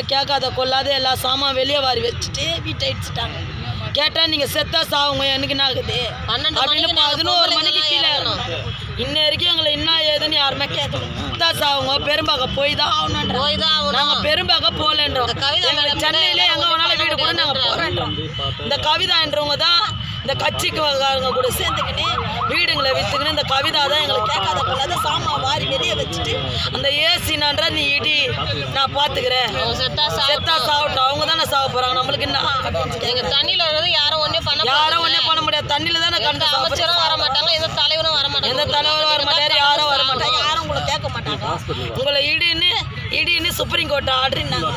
வீட்டில் கேட்காத கொள்ளாத எல்லா சாமான் வெளியே வாரி வச்சுட்டு வீட்டை இடிச்சிட்டாங்க. கேட்டால் நீங்கள் செத்தா சாவுங்க எனக்கு என்ன ஆகுது அப்படின்னு 11 மணிக்கு கீழே இன்ன வரைக்கும் எங்களை என்ன ஏதுன்னு யாருமே கேட்கல. செத்தா சாவுங்க பெரும்பாக்கம் போய் தான் ஆகணுன்றோம். நாங்கள் பெரும்பாக்கம் போகலன்றோம். எங்களுக்கு சென்னையிலே எங்கே வேணாலும் வீடு கூட நாங்கள் போகிறோன்றோம். இந்த கவிதான்றவங்க தான் இந்த கட்சிக்காரங்க கூட சேர்ந்துக்கின்னு வீடுங்களை விற்றுக்கின்னு இந்த கவிதா தான் எங்களை கேட்காத கொள்ளாத சாமான் வாரி வெளியே வச்சுட்டு அந்த ஏசினான்றா நீ இடி நான் பார்த்துக்கிறேன் செத்தா சாப்பிட்டோம். அவங்க தானே சாக போகிறாங்க. நம்மளுக்கு என்ன எங்கள் தண்ணியில் யாரும் ஒன்றே பண்ண முடியாது. தண்ணியில் தானே கண்டு அமைச்சரும் வர மாட்டாங்க, எந்த தலைவரும் வர மாட்டாங்க, எந்த தலைவரும் வர மாட்டாரு, யாரும் வர மாட்டாங்க, யாரும் உங்களை கேட்க மாட்டாங்க. உங்களை இடின்னு சுப்ரீம் கோர்ட் ஆர்டர்னாங்க.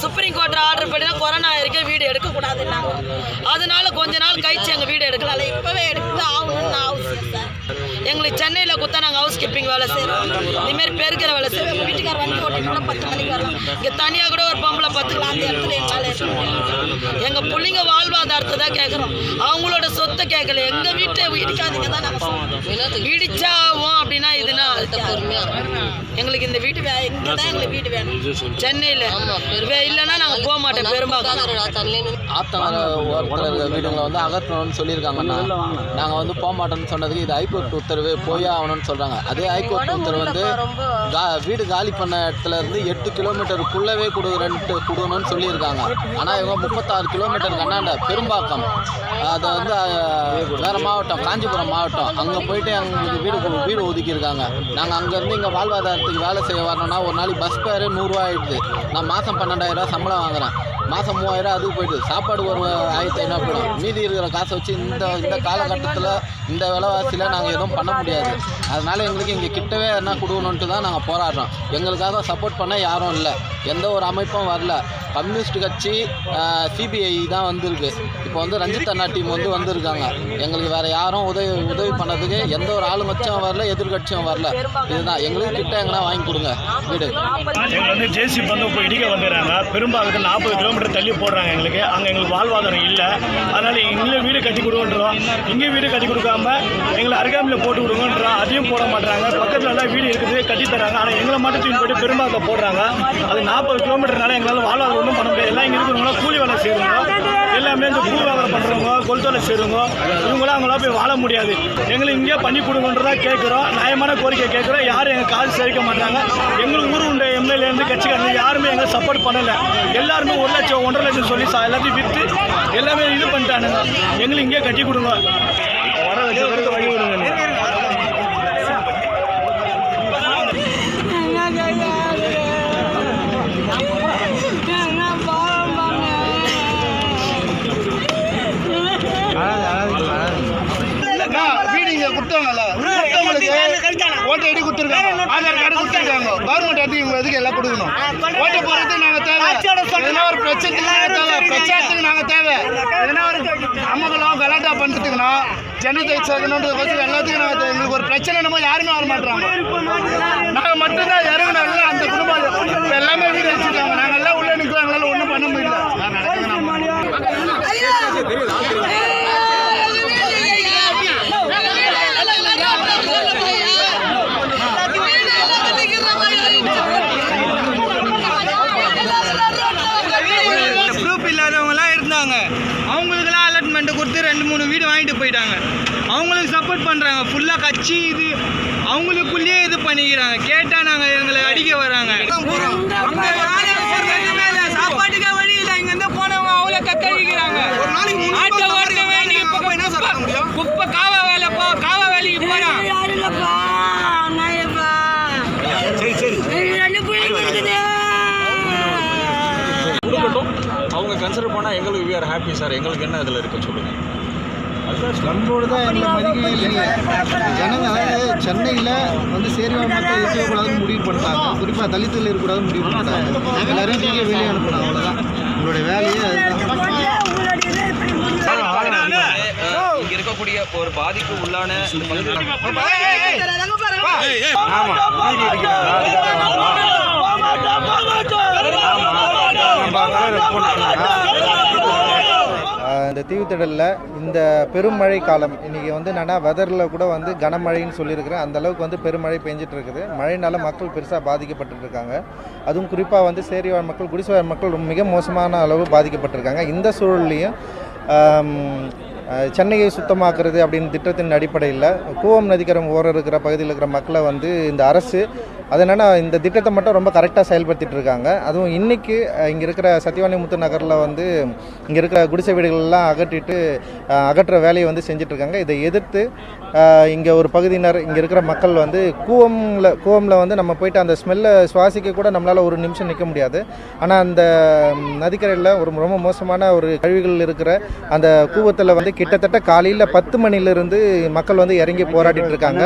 சுப்ரீம் கோர்ட் ஆர்டர் பண்ணினா கொரோனா இருக்க வீடு எடுக்கக்கூடாதுன்னாங்க. அதனால கொஞ்ச நாள் கழிச்சு எங்கள் வீடு எடுக்கல. இப்போவே எடுத்து ஆகணும்னு அவசியம் சார். எங்களுக்கு சென்னையில் கொடுத்தா நாங்கள் ஹவுஸ் கீப்பிங் வேலை செய்கிறோம், இதுமாரி பெருக்கிற வேலை செய்வோம். எங்கள் வீட்டுக்கார வண்டி ஓட்டினா 10 மணிக்கு வரலாம். இங்கே தனியாக கூட ஒரு பொம்பளை பார்த்துக்கலாம். அந்த இடத்துல எங்களால் இருக்க முடியாது. எங்கள் பிள்ளைங்க வாழ்வாதாரத்தை தான் கேட்குறோம், அவங்களோட சொத்தை கேட்கல. எங்கள் வீட்டை இடிக்காதீங்க தான் நாங்கள் சொல்கிறோம். இடிச்சாவும் அப்படின்னா இதுனா எங்களுக்கு இந்த வீட்டு இங்கே தான் எங்களுக்கு வீடு வேணும் சென்னையில். இல்லைன்னா நாங்கள் போக மாட்டோம். பெரும்பாக்கம் ஆத்தங்கர ஓரத்தில் வீடுங்களை வந்து அகற்றணும்னு சொல்லியிருக்காங்கன்னா நாங்கள் வந்து போக மாட்டோம்னு சொன்னதுக்கு இது ஹைகோர்ட் உத்தரவு போயே ஆகணும்னு சொல்கிறாங்க. அதே ஹைகோர்ட் உத்தரவு வந்து வீடு காலி பண்ண இடத்துல இருந்து 8 கிலோமீட்டருக்குள்ளவே கொடுக்கணும்னு சொல்லியிருக்காங்க. ஆனால் இவங்க 36 கிலோமீட்டர் கண்ணாண்ட பெரும்பாக்கம், அதை வந்து வேறு மாவட்டம் காஞ்சிபுரம் மாவட்டம், அங்கே போயிட்டு எங்களுக்கு வீடு ஒதுக்கியிருக்காங்க. நாங்கள் அங்கேருந்து இங்கே வாழ்வாதாரத்துக்கு வேலை செய்ய வரணும்னா ஒரு நாளைக்கு பஸ் ஃபேரு 100 ரூபா ஆகிடுது. நான் மாதம் 12,000 சம்பளம் வாங்குகிறேன், மாதம் 3000 அதுக்கு போய்ட்டு சாப்பாடு ஒரு 1500 போயிடும். மீதி இருக்கிற காசை வச்சு இந்த காலகட்டத்தில் இந்த விலைவாசியில் நாங்கள் எதுவும் பண்ண முடியாது. அதனால் எங்களுக்கு இங்கே கிட்டவே என்ன கொடுக்கணுன்ட்டு தான் நாங்கள் போராடுறோம். எங்களுக்காக சப்போர்ட் பண்ண யாரும் இல்லை, எந்த ஒரு அமைப்பும் வரல. கம்யூனிஸ்ட் கட்சி சிபிஐ தான் வந்திருக்கு. இப்போ வந்து ரஞ்சித் அண்ணா டீம் வந்திருக்காங்க. எங்களுக்கு வேறு யாரும் உதவி பண்ணதுக்கு எந்த ஒரு ஆளுங்கட்சியும் வரல, எதிர்கட்சியும் வரல. இதுதான் எங்களுக்கு கிட்ட எங்கன்னா வாங்கி கொடுங்க வீடு. எங்களுக்கு வந்து ஜேசிபி வந்து இப்போ இடிக்க வந்துடுறாங்க. பெரும்பாக்கத்தில் 40 கிலோமீட்டர் தள்ளி போடுறாங்க. அங்கே எங்களுக்கு வாழ்வாதாரம் இல்லை. அதனால் இங்கே வீடு கட்டி கொடுங்கன்றோம். இங்கே வீடு கட்டி கொடுக்காம எங்களை அருகாமையில் போட்டு கொடுங்கன்றோம். அதையும் போட மாட்டாங்க. பக்கத்தில் எல்லாம் வீடு இருக்குது கட்டி தராங்க. ஆனால் எங்களை மட்டும் தூக்கி போய்ட்டு பெரும்பாக்கம் போடுறாங்க. அது 40 கிலோமீட்டர்னால எங்களால் வாழ்வாதாரம் ஒன்றும் பண்ண முடியாது. எல்லாம் இங்கே இருக்கிறவங்களாம் கூலி வேலை செய்கிறவங்க, எல்லாமே இந்த பூ வியாபாரம் பண்ணுறவங்க, கொல்தொலை செய்கிறவங்க, இவங்களாம் அவங்களாம் போய் வாழ முடியாது. எங்களுக்கு இங்கே பண்ணி கொடுங்கன்றதான் கேட்குறோம். நியாயமான கோரிக்கை கேட்குறோம். யாரும் எங்கள் காசு சேர்க்க மாட்டாங்க. எங்களுக்கு ஊர் உண்ட எம்எல்ஏருந்து கட்சிக்காரங்க யாருமே எங்களுக்கு சப்போர்ட் பண்ணலை. எல்லாருமே 1 லட்சம் 1.5 லட்சம் சொல்லி எல்லாத்தையும் விற்று எல்லாமே இது பண்ணிட்டானுங்க. எங்களுக்கு இங்கே கட்டி கொடுங்க, வர லட்சம் வழி விடுங்க. ஓட்டை ஐடி கொடுத்துருக்காங்க, ஆதார் கார்டு கொடுத்துருக்காங்க. கவர்மெண்ட் எடுத்து இவங்க எதுக்கு எல்லாம் கொடுக்கணும்? ஓட்டை போடுறதுக்கு நாங்கள் தேவை. எதனா ஒரு பிரச்சனைக்கு நாங்கள் தேவை, பிரச்சாரத்துக்கு நாங்கள் தேவை. எதனா ஒரு அம்மகளும் கலாட்டா பண்ணுறதுக்குன்னா ஜனத்தை சேர்க்கணுன்றதுக்கோசம் எல்லாத்துக்கும் நாங்கள் தேவை. எங்களுக்கு ஒரு பிரச்சனை நம்ம யாருமே வர மாட்டுறாங்க. நாங்கள் மட்டும்தான் இறங்கினால அந்த குடும்பம் எல்லாமே வீடு வச்சுருக்காங்க. நாங்கள் எல்லாம் உள்ள நிற்கிறோம். எங்களால் ஒன்றும் பண்ண முடியல. ப்ரூஃப் இல்லாதவங்களாம் இருந்தாங்க. அவங்களுக்கெல்லாம் அலாட்மெண்ட்டு கொடுத்து 2-3 வீடு வாங்கிட்டு போயிட்டாங்க. அவங்களுக்கு சப்போர்ட் பண்ணுறாங்க. ஃபுல்லாக கட்சி இது அவங்களுக்குள்ளேயே இது பண்ணிக்கிறாங்க. கேட்டால் நாங்கள் எங்களை அடிக்க வராங்க. சாப்பாட்டுக்கே வழி இல்லை. இங்கேருந்து போனவங்க அவ்வளோ கத்தழிக்கிறாங்க. ஆட்டோ ஓட்ட வேண்டி குப்பை காவா வேலைக்கு போகிறான். அவங்க கன்சிடர் பண்ணால் எங்களுக்கு வி ஆர் ஹாப்பி சார். எங்களுக்கு என்ன இதில் இருக்க சொல்லுங்கள். நம்மளோட தான் எங்களை மதிக்கவே இல்லைங்க. ஜனங்க சென்னையில் வந்து சேரிவா மக்கள் இருக்கக்கூடாதுன்னு முடிவு பண்ணிட்டாங்க. குறிப்பாக தலித்தில் இருக்கக்கூடாதுன்னு முடிவு பண்ணிட்டாங்க. எல்லாரையும் தூக்கி வெளியே அனுப்பினாங்க. அவ்வளோதான் உங்களுடைய வேலையே. இங்கே இருக்கக்கூடிய ஒரு பாதிப்பு உள்ளான இந்த தீவு கழிவுத்திடலில் இந்த பெருமழை காலம் இன்றைக்கி வந்து என்னென்னா வெதரில் கூட வந்து கனமழைன்னு சொல்லியிருக்கிறேன். அந்தளவுக்கு வந்து பெருமழை பெஞ்சிட்டு இருக்குது. மழைனால மக்கள் பெருசாக பாதிக்கப்பட்டு இருக்காங்க. அதுவும் குறிப்பாக வந்து சேரிவாழ் மக்கள், குடிசைவாழ் மக்கள் மிக மோசமான அளவு பாதிக்கப்பட்டிருக்காங்க. இந்த சூழல்லையும் சென்னையை சுத்தமாக்குறது அப்படின்னு திட்டத்தின் அடிப்படையில் கூவம் நதிக்கரம் ஓரம் இருக்கிற பகுதியில் இருக்கிற மக்களை வந்து இந்த அரசு அது என்னென்னா இந்த திட்டத்தை மட்டும் ரொம்ப கரெக்டாக செயல்படுத்திட்டு இருக்காங்க. அதுவும் இன்றைக்கி இங்கே இருக்கிற சத்தியவாணிமுத்து நகரில் வந்து இங்கே இருக்கிற குடிசை வீடுகளெல்லாம் அகற்ற வேலையை வந்து செஞ்சிட்ருக்காங்க. இதை எதிர்த்து இங்கே ஒரு பகுதியினர் இங்கே இருக்கிற மக்கள் வந்து கூவமில் வந்து நம்ம போயிட்டு அந்த ஸ்மெல்லை சுவாசிக்க கூட நம்மளால் ஒரு நிமிஷம் நிற்க முடியாது. ஆனால் அந்த நதிக்கரையில் ரொம்ப மோசமான ஒரு கழிவுகள் இருக்கிற அந்த கூவத்தில் வந்து கிட்டத்தட்ட காலையில் 10 மணிலிருந்து மக்கள் வந்து இறங்கி போராடிட்டு இருக்காங்க.